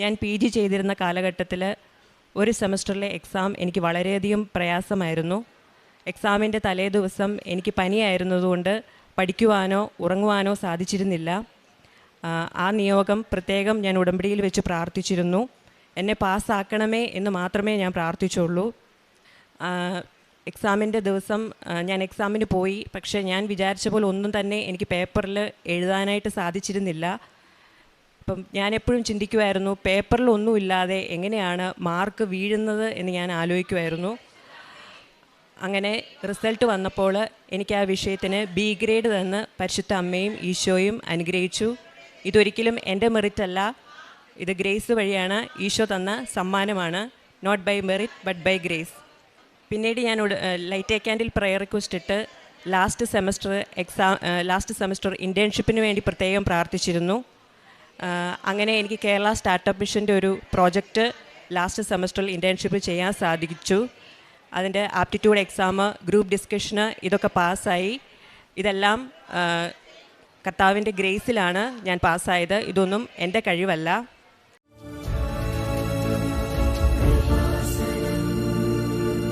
ഞാൻ PG ചെയ്തിരുന്ന കാലഘട്ടത്തിൽ ഒരു സെമസ്റ്ററിലെ എക്സാം എനിക്ക് വളരെയധികം പ്രയാസമായിരുന്നു. എക്സാമിൻ്റെ തലേ ദിവസം എനിക്ക് പനിയായിരുന്നതുകൊണ്ട് പഠിക്കുവാനോ ഉറങ്ങുവാനോ സാധിച്ചിരുന്നില്ല. ആ നിയോഗം പ്രത്യേകം ഞാൻ ഉടമ്പടിയിൽ വെച്ച് പ്രാർത്ഥിച്ചിരുന്നു. എന്നെ പാസ്സാക്കണമേ എന്ന് മാത്രമേ ഞാൻ പ്രാർത്ഥിച്ചുള്ളൂ. എക്സാമിൻ്റെ ദിവസം ഞാൻ എക്സാമിന് പോയി. പക്ഷേ ഞാൻ വിചാരിച്ച പോലെ ഒന്നും തന്നെ എനിക്ക് പേപ്പറിൽ എഴുതാനായിട്ട് സാധിച്ചിരുന്നില്ല. അപ്പം ഞാൻ എപ്പോഴും ചിന്തിക്കുമായിരുന്നു, പേപ്പറിലൊന്നുമില്ലാതെ എങ്ങനെയാണ് മാർക്ക് വീഴുന്നത് എന്ന് ഞാൻ ആലോചിക്കുമായിരുന്നു. അങ്ങനെ റിസൾട്ട് വന്നപ്പോൾ എനിക്ക് ആ വിഷയത്തിന് B ഗ്രേഡ് തന്ന് പരിശുദ്ധ അമ്മയും ഈശോയും അനുഗ്രഹിച്ചു. ഇതൊരിക്കലും എൻ്റെ മെറിറ്റ് അല്ല, ഇത് ഗ്രേസ് വഴിയാണ്, ഈശോ തന്ന സമ്മാനമാണ്. Not by merit but by grace. പിന്നീട് ഞാൻ light a candle prayer request ഇട്ട് ലാസ്റ്റ് സെമസ്റ്റർ ഇൻറ്റേൺഷിപ്പിന് വേണ്ടി പ്രത്യേകം പ്രാർത്ഥിച്ചിരുന്നു. അങ്ങനെ എനിക്ക് കേരള സ്റ്റാർട്ടപ്പ് മിഷൻ്റെ ഒരു പ്രോജക്റ്റ് ലാസ്റ്റ് സെമസ്റ്ററിൽ ഇൻറ്റേൺഷിപ്പ് ചെയ്യാൻ സാധിച്ചു. അതിൻ്റെ ആപ്റ്റിറ്റ്യൂഡ് എക്സാം, ഗ്രൂപ്പ് ഡിസ്കഷന് ഇതൊക്കെ പാസ്സായി. ഇതെല്ലാം കർത്താവിൻ്റെ ഗ്രേസിലാണ് ഞാൻ പാസ്സായത്. ഇതൊന്നും എൻ്റെ കഴിവല്ല.